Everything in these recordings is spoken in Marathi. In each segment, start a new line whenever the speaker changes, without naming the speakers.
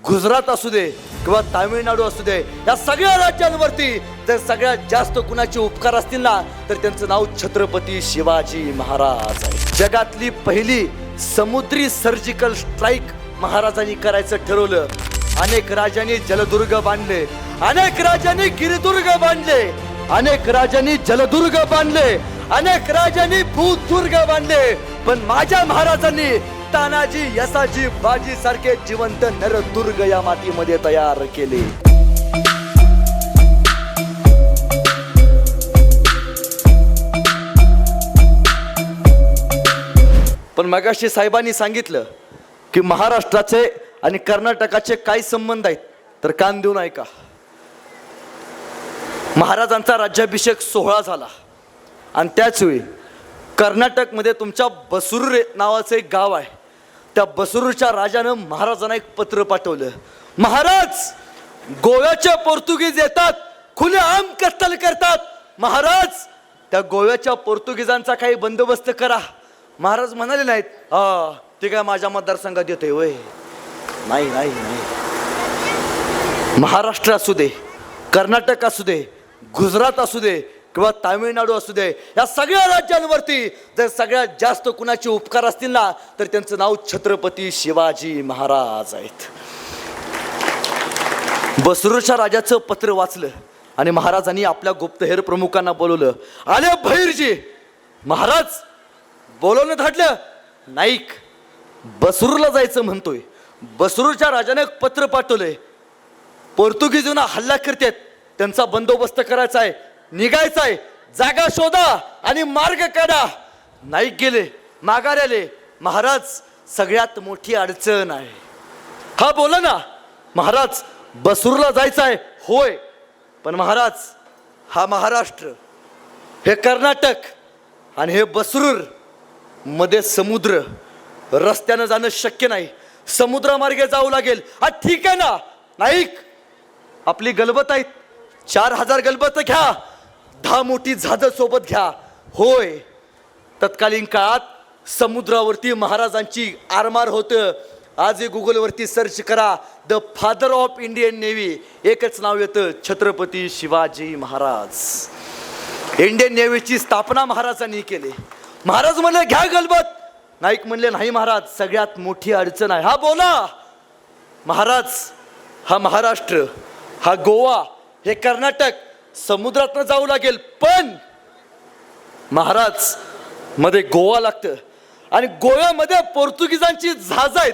गुजरात असू दे किंवा तामिळनाडू असू दे, या सगळ्या राज्यांवरती जर सगळ्यात जास्त कुणाचे उपकार असतील ना, तर त्यांचं नाव छत्रपती शिवाजी महाराज आहे. जगातली पहिली समुद्री सर्जिकल स्ट्राईक महाराजांनी करायचं ठरवलं. अनेक राजांनी जलदुर्ग बांधले, अनेक राजांनी गिरिदुर्ग बांधले, अनेक राजांनी जलदुर्ग बांधले, अनेक राजांनी भूतदुर्ग बांधले, पण माझ्या महाराजांनी तानाजी, यसाजी, बाजी सारखे जिवंत नरदुर्ग या मातीमध्ये तयार केले. पण मगाशी साहेबांनी सांगितलं की महाराष्ट्राचे आणि कर्नाटकाचे काय संबंध आहेत, तर कान देऊन ऐका. महाराजांचा राज्याभिषेक सोहळा झाला आणि त्याच वेळी कर्नाटकमध्ये तुमच्या बसरूर नावाचं एक गाव आहे, त्या बसरूरच्या राजानं महाराजांना एक पत्र पाठवलं. महाराज, गोव्याचे पोर्तुगीज येतात, खुलेआम कत्तल करतात. महाराज, त्या गोव्याच्या पोर्तुगीजांचा काही बंदोबस्त करा. महाराज म्हणाले नाहीत, हा ते काय माझ्या मतदारसंघात येतोय वय, नाही नाही नाही. महाराष्ट्र असू दे, कर्नाटक असू दे, गुजरात असू दे किंवा तामिळनाडू असू दे, या सगळ्या राज्यांवरती जर सगळ्यात जास्त कुणाचे उपकार असतील ना, तर त्यांचं नाव छत्रपती शिवाजी महाराज आहेत. बसरूरच्या राजाचं पत्र वाचलं आणि महाराजांनी आपल्या गुप्तहेर प्रमुखांना बोलवलं. आले भैरजी. महाराज बोलवणं धाडलं. नाईक बसरूरला जायचं म्हणतोय. बसरूरच्या राजाने एक पत्र पाठवलंय, पोर्तुगीजांना हल्ला करतात, त्यांचा बंदोबस्त करायचा आहे, निघायचा आहे, जागा शोधा आणि मार्ग काढा. नाईक गेले, माघारी आले. महाराज, सगळ्यात मोठी अडचण आहे. हा बोला ना. महाराज, बसरूरला जायचं आहे. होय, पण महाराज, हा महाराष्ट्र, हे कर्नाटक आणि हे बसरूर मध्ये समुद्र, रस्त्यानं जाणं शक्य नाही, समुद्रामार्गे जावं लागेल. हा ठीक आहे ना नाईक, आपली गलबत आहेत, 4000 गलबत घ्या, 10 मोठी जहाजं सोबत घ्या. होय, तत्कालीन काळात समुद्रावरती महाराजांची आरमार होतं. आजही गुगलवरती सर्च करा, the father of Indian navy, एकच नाव येतं, छत्रपती शिवाजी महाराज. इंडियन नेव्हीची स्थापना महाराजांनी केली. महाराज म्हणले घ्या गलबत. नाईक म्हणले नाही महाराज, सगळ्यात मोठी अडचण आहे. हा बोला. महाराज, हा महाराष्ट्र, हा गोवा, हे कर्नाटक, समुद्रातनं जाऊ लागेल, पण महाराज मध्ये गोवा लागतं आणि गोव्यामध्ये पोर्तुगीजांची जहाज आहेत.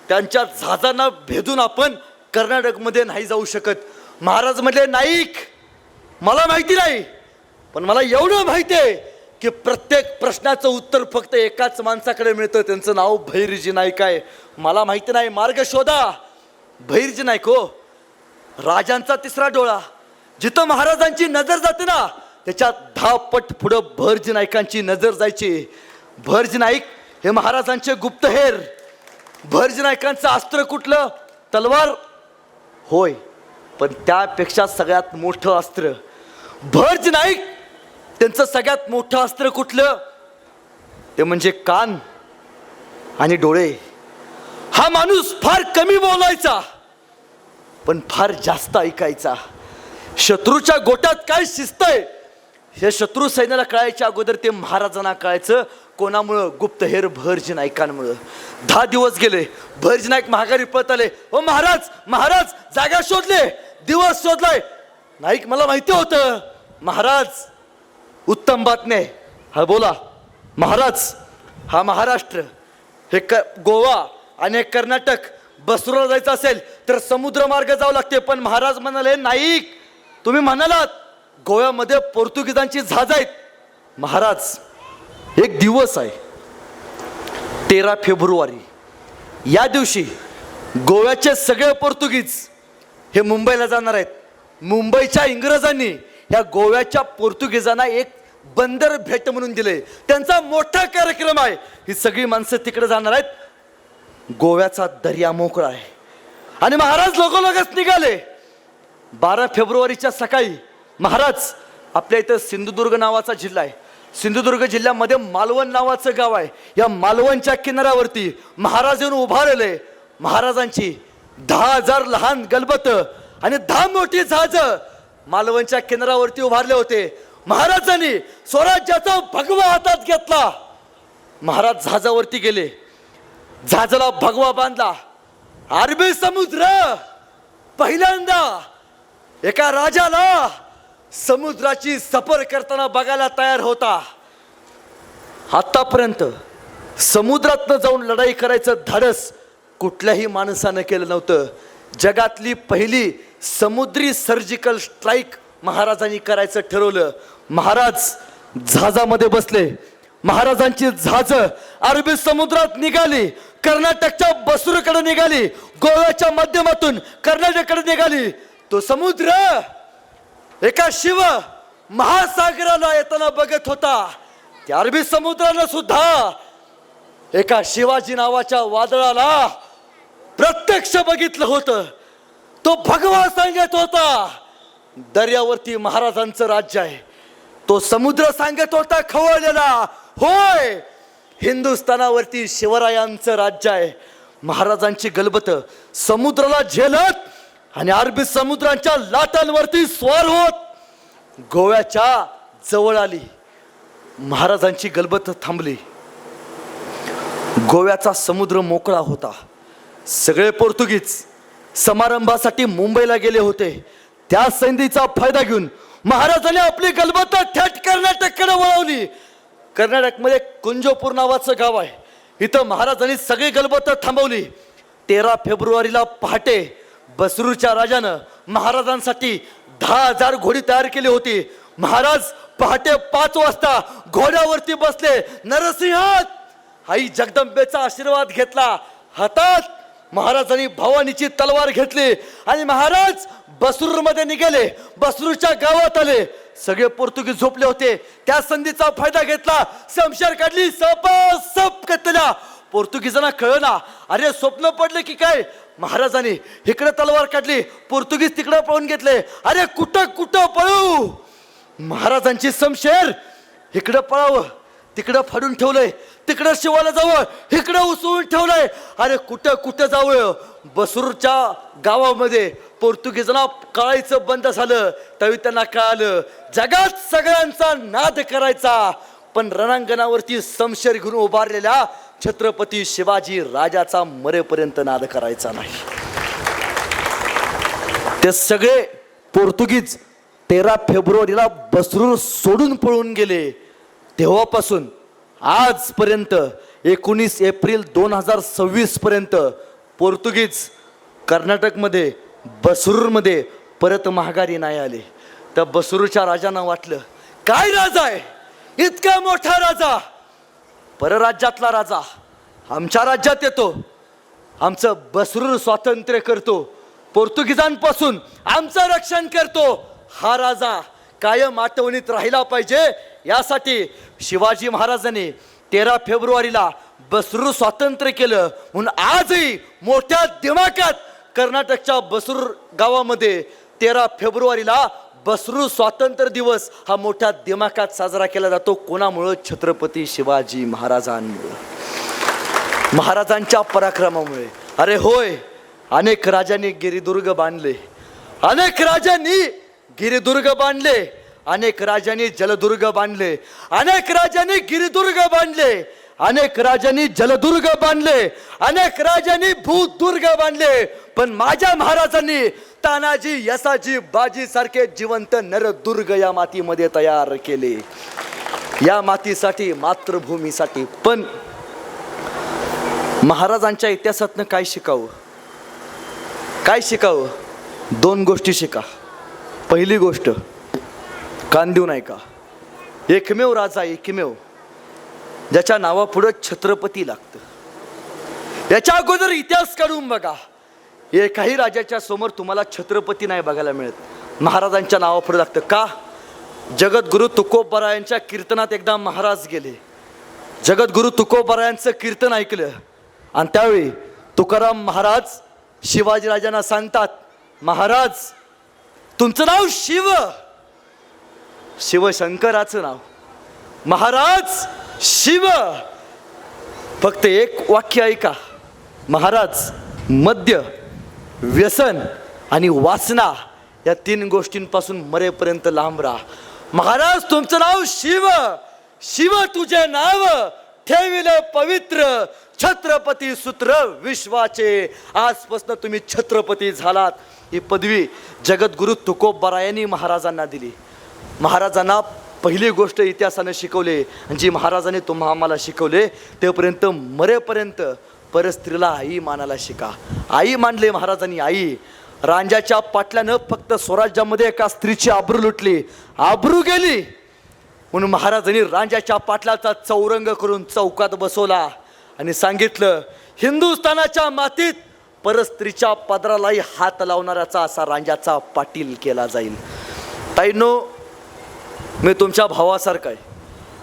त्यांच्या जहाजांना भेदून आपण कर्नाटकमध्ये नाही जाऊ शकत. महाराज म्हटले नाईक, मला माहिती नाही, पण मला एवढं माहिती आहे की प्रत्येक प्रश्नाचं उत्तर फक्त एकाच माणसाकडे मिळतं, त्यांचं नाव भैरजी नाईक आहे. मला माहिती नाही, मार्ग शोधा. भैरजी नाईक हो, राजांचा तिसरा डोळा. जिथं महाराजांची नजर जाते ना, त्याच्यात 10 पट पुढं भरजी नाईकांची नजर जायची. भरजी नाईक हे महाराजांचे गुप्तहेर. भरजी नाईकांचं अस्त्र कुठलं? तलवार. होय, पण त्यापेक्षा सगळ्यात मोठं अस्त्र भरजी नाईक, त्यांचं सगळ्यात मोठं अस्त्र कुठलं? ते म्हणजे कान आणि डोळे. हा माणूस फार कमी बोलायचा, पण फार जास्त ऐकायचा. शत्रूच्या गोटात काय शिस्त आहे हे शत्रू सैन्याला कळायच्या अगोदर ते महाराजांना कळायचं. कोणामुळं? गुप्तहेर भरजी नाईकांमुळं. 10 दिवस गेले, भरजी नाईक महागारी पळत आले. ओ महाराज, महाराज, जागा शोधले, दिवस शोधलाय. नाईक मला माहिती होतं. महाराज, उत्तम बातमी आहे. हा बोला. महाराज, हा महाराष्ट्र, हे गोवा आणि कर्नाटक, बसरूरला जायचं असेल तर समुद्र मार्ग जावं लागते. पण महाराज म्हणाले नाईक, तुम्ही म्हणालात गोव्यामध्ये पोर्तुगीजांची जहाज आहेत. महाराज, एक दिवस आहे 13 फेब्रुवारी, या दिवशी गोव्याचे सगळे पोर्तुगीज हे मुंबईला जाणार आहेत. मुंबईच्या इंग्रजांनी या गोव्याच्या पोर्तुगीजांना एक बंदर भेट म्हणून दिले. त्यांचा मोठा कार्यक्रम आहे. ही सगळी माणसं तिकडे जाणार आहेत. गोव्याचा दर्या मोकळा आहे आणि महाराज लगोलगच निघाले. 12 फेब्रुवारीच्या सकाळी महाराज, आपल्या इथं सिंधुदुर्ग नावाचा जिल्हा आहे. सिंधुदुर्ग जिल्ह्यामध्ये मालवण नावाचं गाव आहे. या मालवणच्या किनाऱ्यावरती महाराज येऊन उभारले. महाराजांची 10,000 लहान गलबत आणि 10 मोठी जहाज मालवणच्या किनाऱ्यावरती उभारले होते. महाराजांनी स्वराज्याचा भगवा हातात घेतला. महाराज जहाजावरती गेले, जहाजाला भगवा बांधला. अरबी समुद्र पहिल्यांदा एका राजाला समुद्राची सफर करताना बघायला तयार होता. आतापर्यंत समुद्रातनं जाऊन लढाई करायचं धाडस कुठल्याही माणसानं केलं नव्हतं. जगातली पहिली समुद्री सर्जिकल स्ट्राईक महाराजांनी करायचं ठरवलं. महाराज जहाजामध्ये बसले. महाराजांची जहाज अरबी समुद्रात निघाली, कर्नाटकच्या बसूरकडे निघाली, गोव्याच्या माध्यमातून कर्नाटककडे निघाली. तो समुद्र एका शिव महासागराला येताना बघत होता. त्या अरबी समुद्रानं सुद्धा एका शिवाजी नावाच्या वादळाला प्रत्यक्ष बघितलं होतं. तो भगवा सांगत होता दर्यावरती महाराजांचं राज्य आहे. तो समुद्र सांगत होता खवळलेला, होय हिंदुस्थानावरती शिवरायांचं राज्य आहे. महाराजांची गलबत समुद्राला झेलत आणि अरबी समुद्राच्या लाटांवरती स्वार होत गोव्याच्या जवळ आली. महाराजांची गलबत थांबली. गोव्याचा समुद्र मोकळा होता. सगळे पोर्तुगीज समारंभासाठी मुंबईला गेले होते. त्या संधीचा फायदा घेऊन महाराजांनी आपली गलबत थेट कर्नाटककडे वळवली. कर्नाटकमध्ये कुंजोपूर नावाचं गाव आहे. इथं महाराजांनी सगळी गलबत थांबवली. 13 फेब्रुवारीला पहाटे बसरूरच्या राजानं महाराजांसाठी 10,000 घोडी तयार केली होती. महाराज पहाटे 5 वाजता घोड्यावरती बसले. नरसिंहात आई जगदंबेचा आशीर्वाद घेतला. हातात महाराजांनी भवानीची तलवार घेतली आणि महाराज बसरूर मध्ये निघाले. बसरूरच्या गावात आले. सगळे पोर्तुगीज झोपले होते. त्या संधीचा फायदा घेतला. शमशेर काढली, सप कतल्या. पोर्तुगीजांना कळना, अरे स्वप्न पडले की काय. महाराजांनी इकडे तलवार काढली, पोर्तुगीज तिकडे पळून घेतले. अरे कुठं पळू. महाराजांची शमशेर इकडे पळावं, तिकडं फाडून ठेवलंय. तिकडं शिवाला जावं, इकडं उसळून ठेवलंय. अरे कुठं जावं. बसरूरच्या गावामध्ये पोर्तुगीजांना कळायचं बंद झालं. त्यावेळी त्यांना कळालं जगात सगळ्यांचा नाद करायचा, पण रणांगणावरती शमशेर घेऊन उभारलेल्या छत्रपती शिवाजी राजाचा मरेपर्यंत नाद करायचा नाही. ते सगळे पोर्तुगीज 13 फेब्रुवारीला बसरूर सोडून पळून गेले. तेव्हापासून आजपर्यंत 19 एप्रिल 2026 पर्यंत पोर्तुगीज कर्नाटकमध्ये बसरूरमध्ये परत महागारी नाही आले. त्या बसरूरच्या राजांना वाटलं काय राजा आहे, इतका मोठा राजा, परराज्यातला राजा आमच्या राज्यात येतो, आमचं बसरूर स्वातंत्र्य करतो, पोर्तुगीजांपासून आमचं रक्षण करतो. हा राजा कायम आठवणीत राहिला पाहिजे यासाठी शिवाजी महाराजांनी 13 फेब्रुवारीला बसरूर स्वातंत्र्य केलं. म्हणून आजही मोठ्या दिमाखात कर्नाटकच्या बसरूर गावामध्ये 13 फेब्रुवारीला बसरूर स्वातंत्र्य दिवस हा मोठ्या दिमाखात साजरा केला जातो. कोणामुळं? छत्रपती शिवाजी महाराजांमुळे, महाराजांच्या पराक्रमामुळे. अरे होय, अनेक राजांनी गिरिदुर्ग बांधले, अनेक राजांनी गिरिदुर्ग बांधले, अनेक राजांनी जलदुर्ग बांधले, अनेक राजांनी गिरिदुर्ग बांधले, अनेक राजांनी जलदुर्ग बांधले, अनेक राजांनी भूतदुर्ग बांधले. पण माझ्या महाराजांनी तानाजी, यसाजी, बाजी सारखे जिवंत नरदुर्ग या मातीमध्ये तयार केले. या मातीसाठी, मातृभूमीसाठी. पण महाराजांच्या इतिहासातनं काय शिकावं? काय शिकावं? 2 गोष्टी शिका. पहिली गोष्ट, कान देऊ नये का. एकमेव राजा, एकमेव ज्याच्या नावापुढं छत्रपती लागतं. याच्या अगोदर इतिहास काढून बघा, एकाही राजाच्या समोर तुम्हाला छत्रपती नाही बघायला मिळत. महाराजांच्या नावापुढे लागतं. का? जगद्गुरु तुकोबरायांच्या कीर्तनात एकदा महाराज गेले. जगद्गुरु तुकोबरायांचं कीर्तन ऐकलं आणि त्यावेळी तुकाराम महाराज शिवाजीराजांना सांगतात, महाराज तुमचं नाव शिव, शिवशंकराचं नाव, महाराज शिव. फक्त एक वाक्य ऐका, महाराज मद्य व्यसन आणि वासना या 3 गोष्टींपासून मरेपर्यंत लांब राहा. महाराज तुमचं नाव शिव, शिव तुझे नाव ठेविले पवित्र, छत्रपती सूत्र विश्वाचे. आजपासून तुम्ही छत्रपती झालात. ही पदवी जगद्गुरु तुकोबरायांनी महाराजांना दिली. महाराजांना पहिली गोष्ट इतिहासानं शिकवले आणि जी महाराजांनी आम्हाला शिकवले तेपर्यंत मरेपर्यंत परस्त्रीला आई मानायला शिका. आई मानले महाराजांनी. आई रांजाच्या पाटल्यानं फक्त स्वराज्यामध्ये एका स्त्रीची आबरू लुटली, आबरू गेली. म्हणून महाराजांनी रांजाच्या पाटलाचा चौरंग करून चौकात बसवला आणि सांगितलं, हिंदुस्थानाच्या मातीत परस्त्रीच्या पदरालाही हात लावणाऱ्याचा असा रांजाचा पाटील केला जाईल. ताईंनो, मी तुमच्या भावासारखा आहे.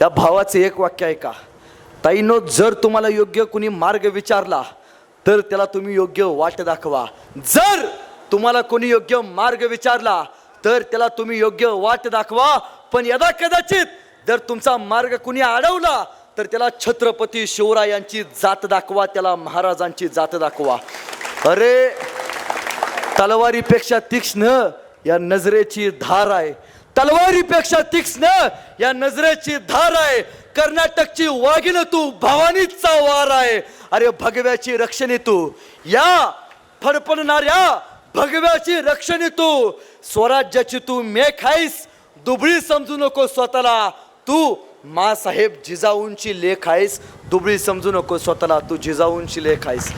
या भावाचं एक वाक्य आहे का ताईंनो, जर तुम्हाला योग्य कुणी मार्ग विचारला तर त्याला तुम्ही योग्य वाट दाखवा. जर तुम्हाला कोणी योग्य मार्ग विचारला तर त्याला तुम्ही योग्य वाट दाखवा. पण यदा कदाचित जर तुमचा मार्ग कुणी अडवला तर त्याला छत्रपती शिवरायांची जात दाखवा, त्याला महाराजांची जात दाखवा. अरे तलवारीपेक्षा तीक्ष्ण या नजरेची धार आहे, तलवारीपेक्षा तीक्ष्ण या नजरेची धार आहे. कर्नाटकची वाघीण तू, भवानीचा वार आहे. अरे भगव्याची रक्षणी तू, या फडफडणाऱ्या भगव्याची रक्षणी तू. स्वराज्याची तू मेख आहेस, दुबळी समजू नको स्वतःला. तू मासाहेब जिजाऊंची लेख आहेस, दुबळी समजू नको स्वतःला. तू जिजाऊंची लेख आहेस.